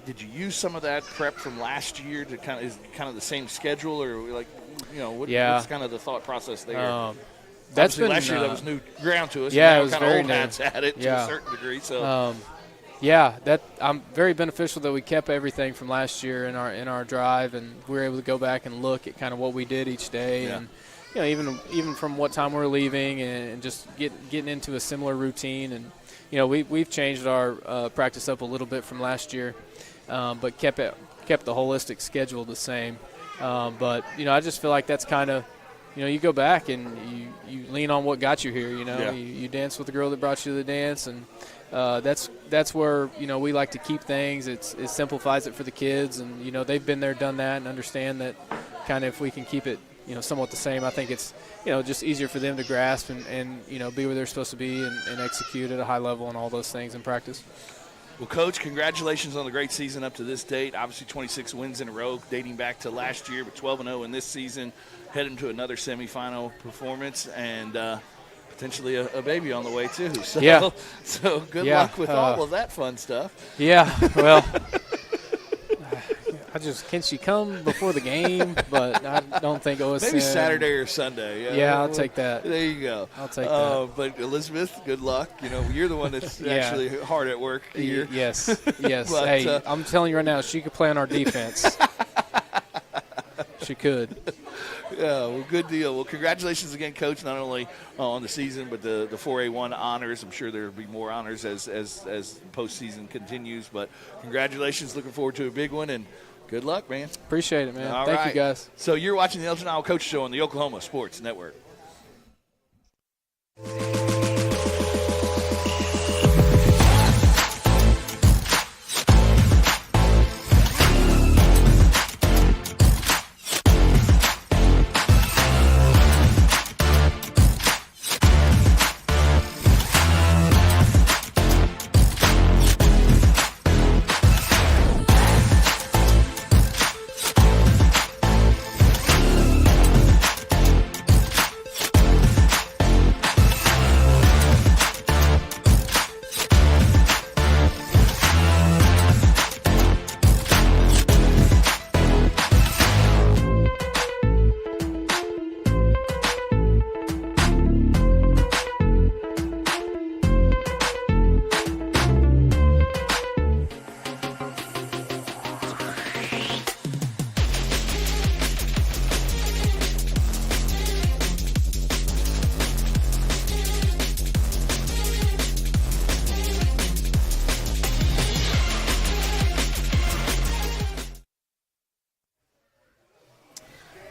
did you use some of that prep from last year to kind of the same schedule, or like, you know, what's kind of the thought process there? That's been last year. That was new ground to us. Yeah, now it was kind very of old new. hats at it to a certain degree. So, that I'm very beneficial that we kept everything from last year in our drive, and we were able to go back and look at kind of what we did each day, and you know, even from what time we were leaving, and just getting into a similar routine, and you know, we've changed our practice up a little bit from last year. But kept the holistic schedule the same. But, you know, I just feel like that's kind of, you know, you go back and you lean on what got you here, you know. You dance with the girl that brought you to the dance, and that's where, you know, we like to keep things. It simplifies it for the kids, and, you know, they've been there, done that, and understand that kind of if we can keep it, you know, somewhat the same, I think it's, you know, just easier for them to grasp and you know, be where they're supposed to be and execute at a high level and all those things in practice. Well, Coach, congratulations on the great season up to this date. Obviously, 26 wins in a row dating back to last year, but 12-0 in this season, heading to another semifinal performance, and potentially a baby on the way, too. So, so good luck with all of that fun stuff. Yeah, well, can she come before the game? But I don't think OSN. Maybe Saturday or Sunday. Yeah, I'll take that. There you go. I'll take that. But Elizabeth, good luck. You know, you're the one that's actually hard at work here. Yes. But, hey, I'm telling you right now, she could play on our defense. She could. Yeah, well, good deal. Well, congratulations again, Coach, not only on the season, but the 4A1 honors. I'm sure there will be more honors as postseason continues. But congratulations. Looking forward to a big one, and good luck, man. Appreciate it, man. All Thank right. you, guys. So you're watching the Elgin Owl Coach Show on the Oklahoma Sports Network.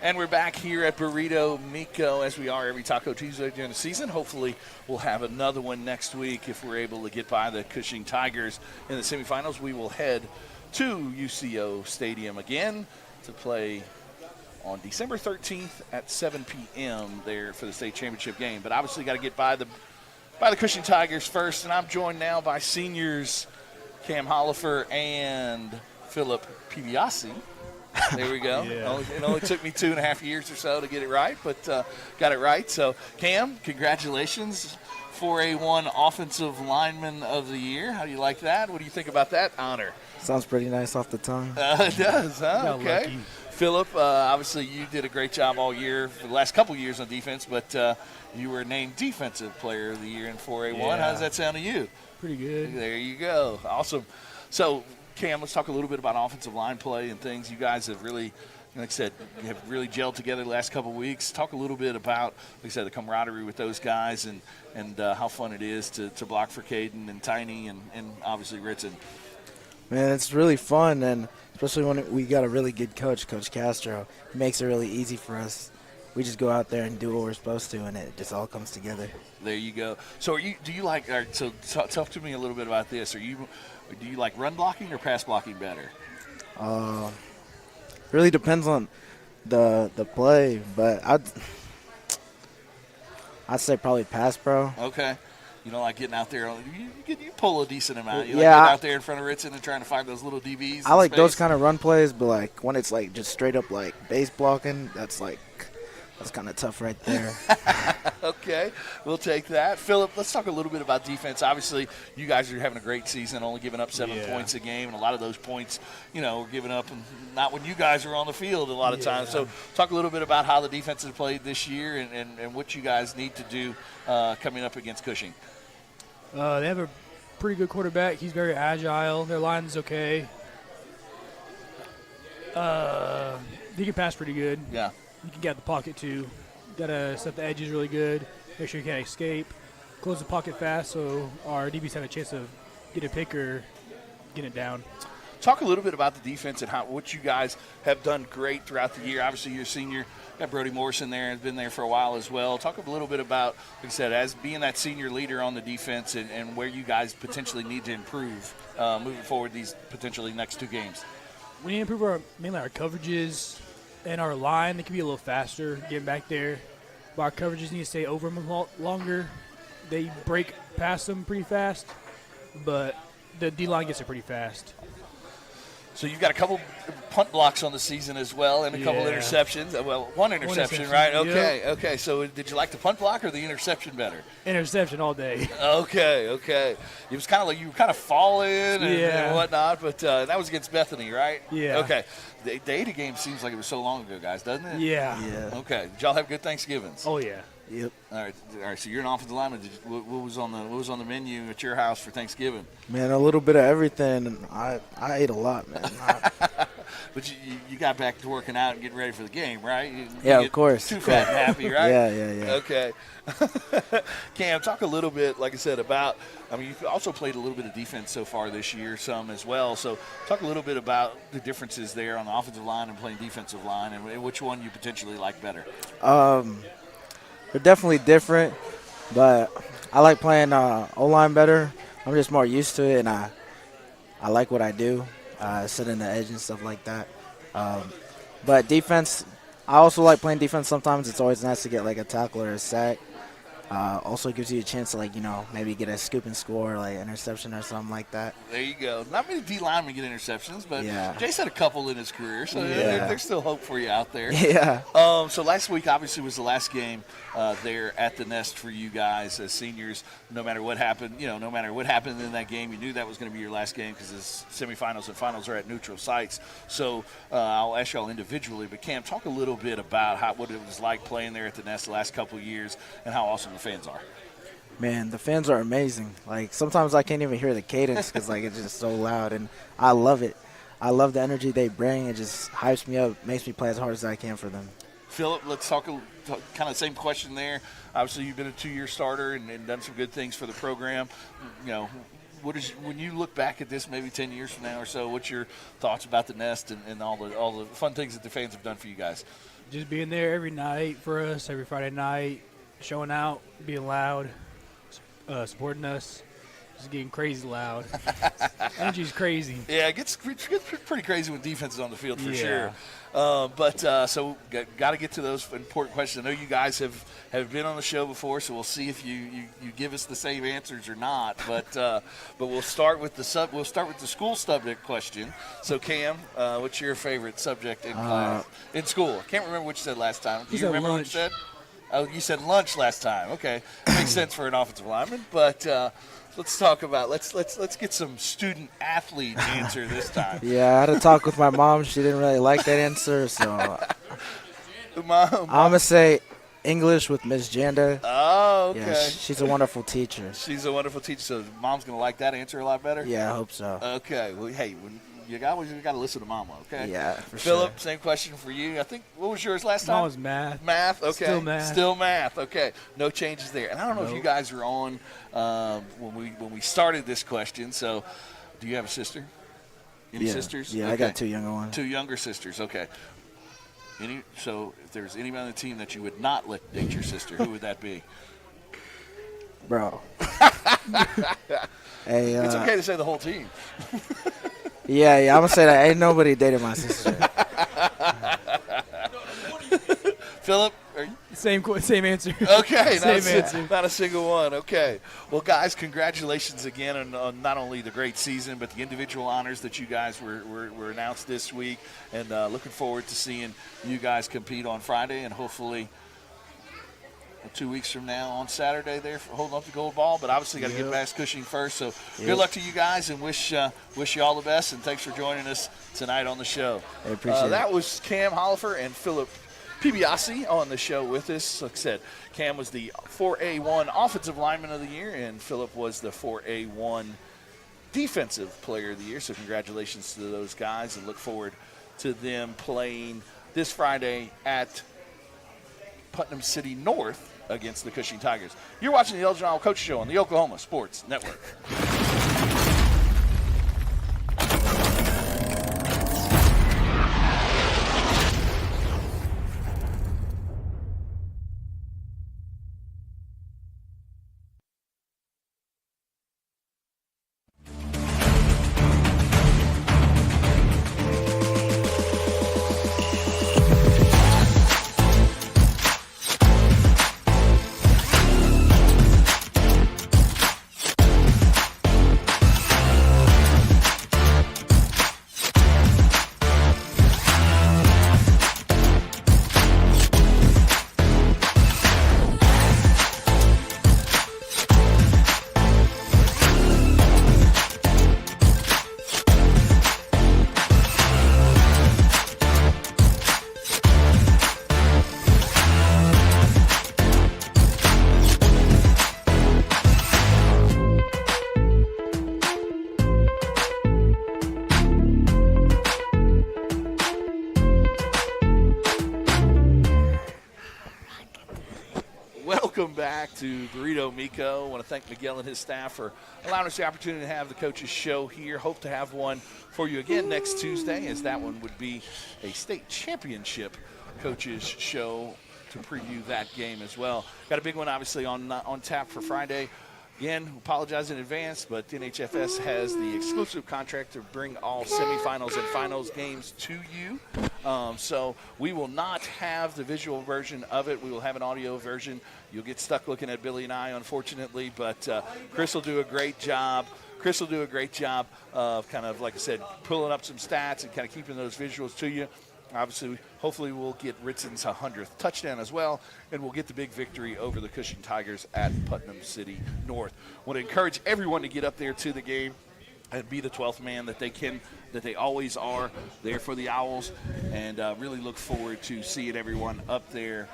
And we're back here at Burrito Miko, as we are every Taco Tuesday during the season. Hopefully we'll have another one next week if we're able to get by the Cushing Tigers in the semifinals. We will head to UCO Stadium again to play on December 13th at 7 p.m. there for the state championship game. But obviously got to get by the Cushing Tigers first, and I'm joined now by seniors Cam Hollifer and Philip Pibiasi. There we go. Yeah. It only took me 2.5 years or so to get it right, but got it right. So, Cam, congratulations. 4A1 Offensive Lineman of the Year. How do you like that? What do you think about that honor? Sounds pretty nice off the tongue. It does, huh? Got Okay. lucky. Philip, obviously you did a great job all year for the last couple years on defense, but you were named Defensive Player of the Year in 4A1. Yeah. How does that sound to you? Pretty good. There you go. Awesome. So, Cam, let's talk a little bit about offensive line play and things. You guys have really, like I said, you have really gelled together the last couple of weeks. Talk a little bit about, like I said, the camaraderie with those guys and how fun it is to block for Caden and Tiny and obviously Ritson. Man, it's really fun, and especially when we got a really good coach, Coach Castro. He makes it really easy for us. We just go out there and do what we're supposed to, and it just all comes together. There you go. So, do you like? So, talk to me a little bit about this. Do you like run blocking or pass blocking better? Really depends on the play, but I'd say probably pass pro. Okay. You don't like getting out there. You pull a decent amount. You Yeah, like getting out there in front of Ritson and trying to find those little DBs. I like those kind of run plays, but like when it's like just straight up like base blocking, that's kind of tough right there. Okay, we'll take that. Philip, let's talk a little bit about defense. Obviously, you guys are having a great season, only giving up 7 points a game, and a lot of those points, were given up, and not when you guys are on the field a lot of times. So talk a little bit about how the defense has played this year and what you guys need to do coming up against Cushing. They have a pretty good quarterback. He's very agile. Their line's okay. He can pass pretty good. Yeah. You can get the pocket too. Got to set the edges really good. Make sure you can't escape. Close the pocket fast so our DBs have a chance of get a pick or get it down. Talk a little bit about the defense and what you guys have done great throughout the year. Obviously, you're a senior. Got Brody Morrison there, has been there for a while as well. Talk a little bit about, like I said, as being that senior leader on the defense and where you guys potentially need to improve moving forward these potentially next 2 games. We need to improve mainly our coverages and our line. They can be a little faster getting back there. But our coverages need to stay over them longer. They break past them pretty fast, but the D-line gets it pretty fast. So you've got a couple punt blocks on the season as well and a couple interceptions. Well, one interception, right? Okay, okay. So did you like the punt block or the interception better? Interception all day. Okay. It was kind of like you were kind of falling and whatnot, but that was against Bethany, right? Yeah. Okay. The Ada game seems like it was so long ago, guys, doesn't it? Yeah. Okay. Did y'all have good Thanksgivings? Oh, yeah. Yep. All right. So you're an offensive lineman. What was on the menu at your house for Thanksgiving? Man, a little bit of everything. And I ate a lot, man. But you got back to working out and getting ready for the game, right? Yeah, of course. Too fat and happy, right? Yeah. Okay. Cam, talk a little bit, like I said, about – you've also played a little bit of defense so far this year, some as well. So talk a little bit about the differences there on the offensive line and playing defensive line and which one you potentially like better. They're definitely different, but I like playing O-line better. I'm just more used to it, and I like what I do, sit in the edge and stuff like that. But defense, I also like playing defense sometimes. It's always nice to get like a tackle or a sack. Also gives you a chance to, maybe get a scoop and score, like interception or something like that. There you go. Not many D linemen get interceptions, but Jace had a couple in his career, so there's still hope for you out there. Yeah. So last week obviously was the last game there at the Nest for you guys as seniors. No matter what happened, no matter what happened in that game, you knew that was going to be your last game because the semifinals and finals are at neutral sites. So I'll ask y'all individually, but Cam, talk a little bit about what it was like playing there at the Nest the last couple of years and how awesome the fans are. Man, the fans are amazing. Like, sometimes I can't even hear the cadence because, it's just so loud, and I love it. I love the energy they bring. It just hypes me up, makes me play as hard as I can for them. Philip, let's talk kind of the same question there. Obviously, you've been a 2-year starter and done some good things for the program. When you look back at this maybe 10 years from now or so, what's your thoughts about the Nest and all the fun things that the fans have done for you guys? Just being there every night for us, every Friday night, showing out, being loud, supporting us. It's getting crazy loud. Energy's crazy. Yeah, it gets pretty crazy when defense is on the field for Yeah. sure. So got to get to those important questions. I know you guys have been on the show before, so we'll see if you give us the same answers or not. But we'll start with the school subject question. So Cam, what's your favorite subject in class in school? I can't remember what you said last time. Do you said remember lunch. what you said? Oh, you said lunch last time. Okay, makes sense for an offensive lineman. But let's talk about let's get some student athlete answer this time. Yeah, I had to talk with my mom. She didn't really like that answer, so Mom. I'm gonna say English with Miss Janda. Oh, okay. Yeah, she's a wonderful teacher. She's a wonderful teacher, so mom's going to like that answer a lot better? Yeah, I hope so. Okay. Well, hey, you got to listen to mama, okay? Yeah, for Philip, sure. same question for you. I think, what was yours last time? Mine was math. Math, okay. Still math. Okay. No changes there. And I don't know if you guys were on when we started this question. So, do you have a sister? Any sisters? Yeah, okay. I got 2 younger ones. 2 younger sisters, okay. So, if there's anybody on the team that you would not let date your sister, who would that be? Bro. Hey, It's okay to say the whole team. Yeah, I'm going to say that. Ain't nobody dated my sister. Philip, Same answer. okay, Same answer. not a single one. Okay. Well, guys, congratulations again on not only the great season, but the individual honors that you guys were announced this week. And looking forward to seeing you guys compete on Friday and hopefully 2 weeks from now on Saturday there for holding up the gold ball. But obviously got to get past Cushing first. So good luck to you guys and wish you all the best. And thanks for joining us tonight on the show. I appreciate it. That was Cam Hollifer and Philip Pibiasi on the show with us. Like I said, Cam was the 4A1 Offensive Lineman of the Year, and Philip was the 4A1 Defensive Player of the Year. So congratulations to those guys, and look forward to them playing this Friday at Putnam City North against the Cushing Tigers. You're watching the Elgin Coach Show on the Oklahoma Sports Network. Welcome back to Burrito Miko. I want to thank Miguel and his staff for allowing us the opportunity to have the coaches show here. Hope to have one for you again next Tuesday, as that one would be a state championship coaches show to preview that game as well. Got a big one obviously on tap for Friday. Again, apologize in advance, but NHFS has the exclusive contract to bring all semifinals and finals games to you. So we will not have the visual version of it. We will have an audio version. You'll get stuck looking at Billy and I, unfortunately, but Chris will do a great job. Chris will do a great job of kind of, like I said, pulling up some stats and kind of keeping those visuals to you. Obviously, hopefully we'll get Ritson's 100th touchdown as well, and we'll get the big victory over the Cushing Tigers at Putnam City North. Want to encourage everyone to get up there to the game and be the 12th man that they always are there for the Owls, and really look forward to seeing everyone up there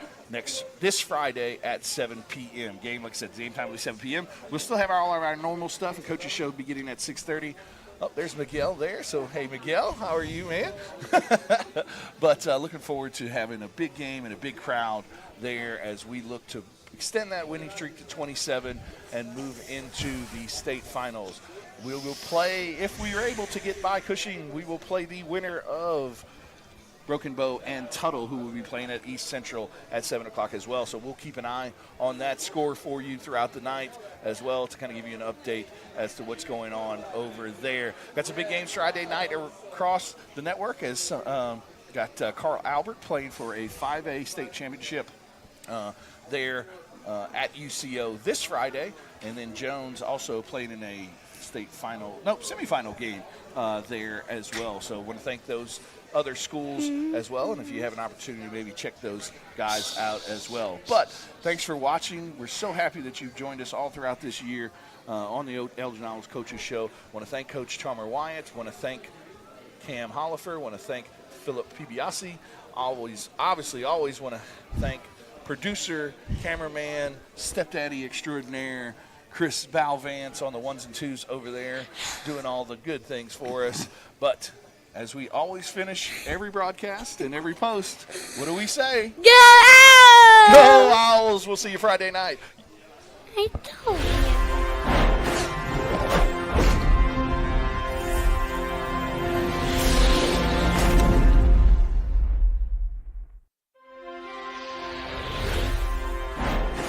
this Friday at 7 p.m. Game, like I said, game time will be 7 p.m. We'll still have all of our normal stuff, and coaches show beginning at 6:30. Oh, there's Miguel there. So, hey, Miguel, how are you, man? But looking forward to having a big game and a big crowd there as we look to extend that winning streak to 27 and move into the state finals. We will play, if we are able to get by Cushing, we will play the winner of Broken Bow and Tuttle, who will be playing at East Central at 7 o'clock as well. So we'll keep an eye on that score for you throughout the night as well to kind of give you an update as to what's going on over there. Got some big games Friday night across the network as got Carl Albert playing for a 5A state championship there at UCO this Friday. And then Jones also playing in a semifinal game there as well. So I want to thank those other schools as well, and if you have an opportunity, maybe check those guys out as well. But thanks for watching. We're so happy that you've joined us all throughout this year on the Elgin Owls Coaches Show. I want to thank Coach Chalmer Wyatt. I want to thank Cam Hollifer. I want to thank Philip Pibiasi. Always want to thank producer, cameraman, stepdaddy extraordinaire, Chris Balvance on the ones and twos over there, doing all the good things for us. But as we always finish every broadcast and every post, what do we say? Go Owls! Go Owls! We'll see you Friday night. I told you.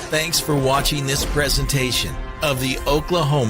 Thanks for watching this presentation of the Oklahoma